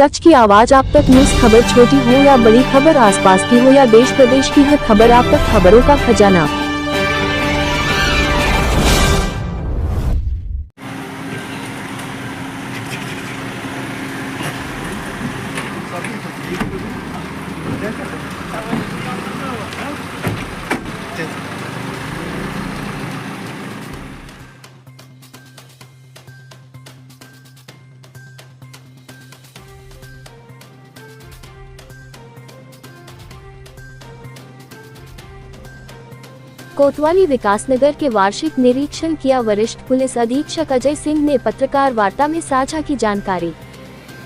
सच की आवाज आप तक। न्यूज खबर छोटी हो या बड़ी, खबर आसपास की हो या देश प्रदेश की, है खबर आप तक, खबरों का खजाना। कोतवाली विकासनगर के वार्षिक निरीक्षण किया वरिष्ठ पुलिस अधीक्षक अजय सिंह ने पत्रकार वार्ता में साझा की जानकारी।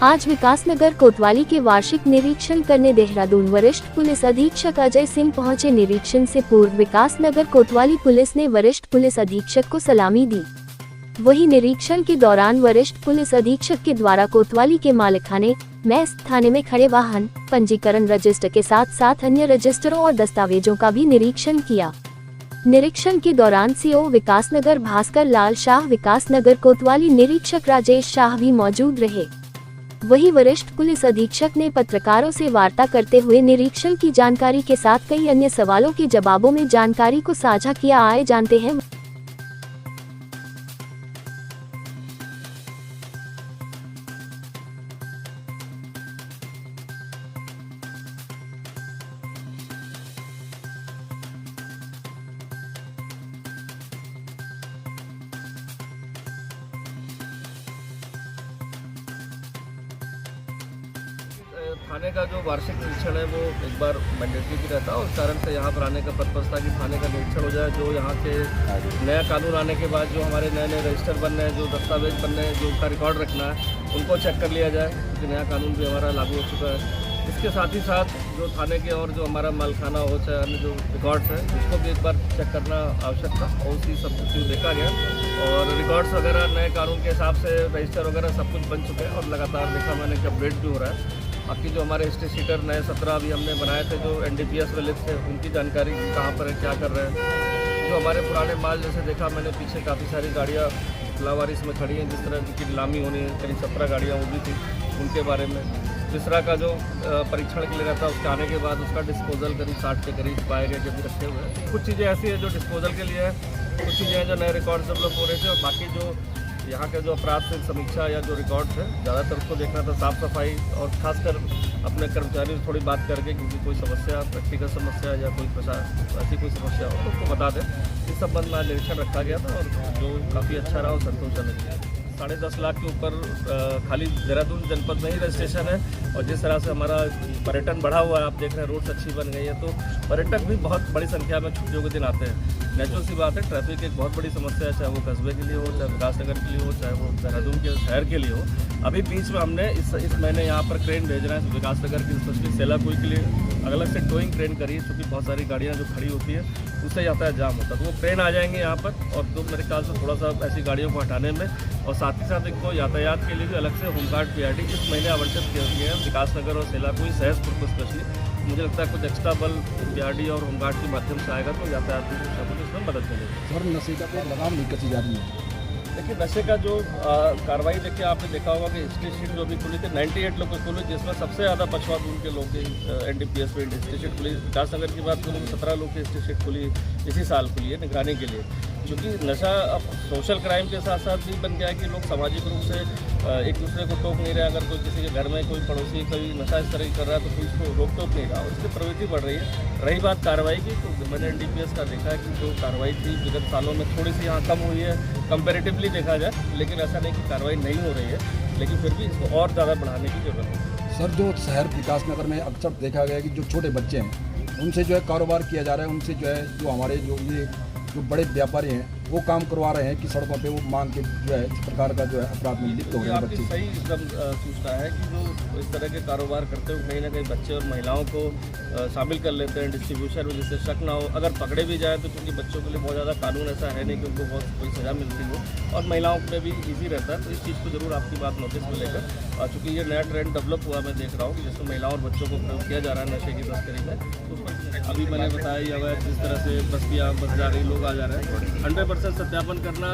आज विकासनगर कोतवाली के वार्षिक निरीक्षण करने देहरादून वरिष्ठ पुलिस अधीक्षक अजय सिंह पहुंचे। निरीक्षण से पूर्व विकासनगर कोतवाली पुलिस ने वरिष्ठ पुलिस अधीक्षक को सलामी दी। वहीं निरीक्षण के दौरान वरिष्ठ पुलिस अधीक्षक के द्वारा कोतवाली के मालिकाने मैस थाने में खड़े वाहन पंजीकरण रजिस्टर के साथ साथ अन्य रजिस्टरों और दस्तावेजों का भी निरीक्षण किया। निरीक्षण के दौरान सीओ विकासनगर भास्कर लाल शाह, विकासनगर कोतवाली निरीक्षक राजेश शाह भी मौजूद रहे। वहीं वरिष्ठ पुलिस अधीक्षक ने पत्रकारों से वार्ता करते हुए निरीक्षण की जानकारी के साथ कई अन्य सवालों के जवाबों में जानकारी को साझा किया। आए जानते हैं थाने का जो वार्षिक निरीक्षण है वो एक बार मैंडेटरी भी रहता है और उस कारण से यहाँ पर आने का पर्पज़ था कि थाने का निरीक्षण हो जाए। जो यहाँ के नया कानून आने के बाद जो हमारे नए नए रजिस्टर बनने हैं, जो दस्तावेज बनने हैं, जो उनका रिकॉर्ड रखना है, उनको चेक कर लिया जाए क्योंकि नया कानून भी हमारा लागू हो चुका है। इसके साथ ही साथ जो थाने के और जो हमारा मालखाना हो चाहे अन्य जो रिकॉर्ड्स हैं उसको भी एक बार चेक करना आवश्यक था और उसी सब कुछ देखा गया और रिकॉर्ड्स वगैरह नए कानून के हिसाब से रजिस्टर वगैरह सब कुछ बन चुके हैं और लगातार देखा मैंने कि अपडेट भी हो रहा है। बाकी जो हमारे हिस्ट्री शीटर नए 17 अभी हमने बनाए थे जो NDPS में लिस्ट है उनकी जानकारी कहाँ पर है, क्या कर रहे हैं। जो हमारे पुराने माल जैसे देखा मैंने पीछे काफ़ी सारी गाड़ियाँ लावारिस में खड़ी हैं, जिस तरह की नीलामी होनी है, करीब 17 गाड़ियाँ होगी थी, उनके बारे में। तीसरा का जो परीक्षण के लिए रहता है उसके आने के बाद उसका डिस्पोजल करीब 60 के करीब पाए गए जो भी रखे हुए हैं। कुछ चीज़ें ऐसी है जो डिस्पोजल के लिए है, कुछ चीज़ें हैं जो नए रिकॉर्ड डेवलप हो रहे थे और बाकी जो यहाँ के जो अपराध से समीक्षा या जो रिकॉर्ड्स है ज़्यादातर उसको देखना था साफ़ सफाई और खासकर अपने कर्मचारी से थोड़ी बात करके क्योंकि कोई समस्या व्यक्तिगत समस्या या कोई ऐसी कोई समस्या हो तो उसको बता दें। इस संबंध में निरीक्षण रखा गया था और जो काफ़ी अच्छा रहा और संतोषजनक। 10.5 लाख के ऊपर खाली देहरादून जनपद में ही रजिस्ट्रेशन है और जिस तरह से हमारा पर्यटन बढ़ा हुआ है, आप देख रहे हैं रोड्स अच्छी बन गई है तो पर्यटक भी बहुत बड़ी संख्या में छुट्टियों के दिन आते हैं। नेचुरल सी बात है, ट्रैफिक एक बहुत बड़ी समस्या है, चाहे वो कस्बे के लिए हो, चाहे विकासनगर के लिए हो, चाहे वो देहरादून के शहर के लिए हो। अभी बीच में हमने इस महीने यहाँ पर ट्रेन भेज रहे हैं विकासनगर की, स्पेशली सेलाकुई के लिए अलग से टोइंग ट्रेन करी है क्योंकि बहुत सारी गाड़ियाँ जो खड़ी होती है उससे यातायात जाम होता है तो वो ट्रेन आ जाएंगे यहाँ पर और तो मेरे ख्याल से थोड़ा सा ऐसी गाड़ियों को हटाने में और साथ ही साथ इनको यातायात के लिए भी अलग से होमगार्ड PRD इस महीने आवंटित किए गए हैं विकासनगर और सेलाकुई सहसपुर को स्पेशली। मुझे लगता है कुछ एक्स्ट्रा बल PRD और होमगार्ड के माध्यम से आएगा तो यातायात की कुछ इसमें मदद मिलेगी। सर नशे का तो लगाम नहीं कसी जा रही है। देखिए नशे का जो कार्रवाई देखिए आपने देखा होगा कि हिस्ट्री शीट जो भी खुली थी 98 लोग खुली जिसमें सबसे ज़्यादा पछवा दूर के लोग NDPS में हिस्ट्री शीट खुली। विकासनगर की बात करूँ 17 लोग की हिस्ट्री शीट खुली इसी साल खुली है निगरानी के लिए क्योंकि नशा अब सोशल क्राइम के साथ साथ भी बन गया है कि लोग सामाजिक रूप से एक दूसरे को टोक नहीं रहे। अगर कोई किसी के घर में कोई पड़ोसी कोई नशा इस तरह कर रहा है तो कोई उसको रोक टोक नहीं रहा और इसकी प्रवृत्ति बढ़ रही है। रही बात कार्रवाई की तो मैंने NDPS का देखा है कि जो कार्रवाई थी विगत सालों में थोड़ी सी यहाँ कम हुई है कंपेरेटिवली देखा जाए, लेकिन ऐसा नहीं कि कार्रवाई नहीं हो रही है, लेकिन फिर भी इसको और ज़्यादा बढ़ाने की जरूरत है। सर जो शहर विकासनगर में अक्सर देखा गया कि जो छोटे बच्चे हैं उनसे जो है कारोबार किया जा रहा है, उनसे जो है जो हमारे जो बड़े व्यापारी हैं वो काम करवा रहे हैं कि सड़कों पे वो मांग के जो है इस प्रकार का जो है अपराध में लिप्त हो रहे हैं बच्चे। सही एकदम सूचना है कि जो इस तरह के कारोबार करते हुए कहीं ना कहीं बच्चे और महिलाओं को शामिल कर लेते हैं डिस्ट्रीब्यूशन में, जिससे शक ना हो। अगर पकड़े भी जाए तो क्योंकि बच्चों के लिए बहुत ज़्यादा कानून ऐसा है नहीं कि उनको बहुत कोई सज़ा मिलती हो और महिलाओं पे भी ईजी रहता है, तो इस चीज़ को जरूर आपकी बात नोटिस में लेकर चूँकि ये नया ट्रेंड डेवलप हुआ मैं देख रहा हूँ कि जिसमें महिलाओं और बच्चों को प्रयोग किया जा रहा है नशे की तस्करी में, तो अभी मैंने बताया ये अवैध जिस तरह से बस्तियाँ बस जा रही लोग आ जा रहे हैं 100% सत्यापन करना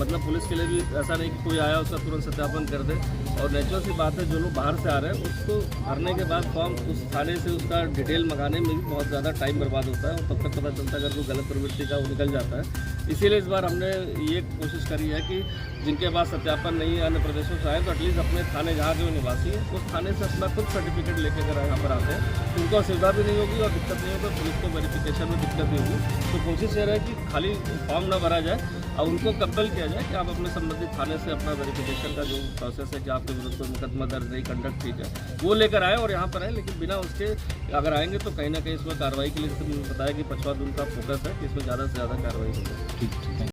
मतलब पुलिस के लिए भी ऐसा नहीं कि कोई आया उसका तुरंत सत्यापन कर दे। और नेचुरल सी बात है, जो लोग बाहर से आ रहे हैं उसको भरने के बाद फॉर्म उस थाने से उसका डिटेल मंगाने में भी बहुत ज़्यादा टाइम बर्बाद होता है और तब तक पता चलता है अगर कोई गलत प्रवृत्ति का वो निकल जाता है। इसीलिए इस बार हमने ये कोशिश करी है कि जिनके पास सत्यापन नहीं है, अन्य प्रदेशों से आए, तो एटलीस्ट अपने थाने जहाँ जो निवासी है उस थाने से अपना खुद सर्टिफिकेट लेके अगर यहाँ पर आते हैं तो उनको असुविधा भी नहीं होगी और दिक्कत नहीं होगी, पुलिस को वेरिफिकेशन में दिक्कत नहीं होगी। तो कोशिश ये रहे कि खाली फॉर्म ना भरा जाए और उनको कंपल किया जाए कि आप अपने संबंधित थाने से अपना वेरिफिकेशन का जो प्रोसेस है कि आपके विरुद्ध कोई मुकदमा दर्ज नहीं, कंडक्ट ठीक है, वो लेकर आए और यहाँ पर आए। लेकिन बिना उसके अगर आएंगे तो कहीं ना कहीं इसमें कार्रवाई के लिए जैसे मैंने बताया कि 5वां दिन का फोकस है कि इसमें ज़्यादा से ज़्यादा कार्रवाई होगी। ठीक।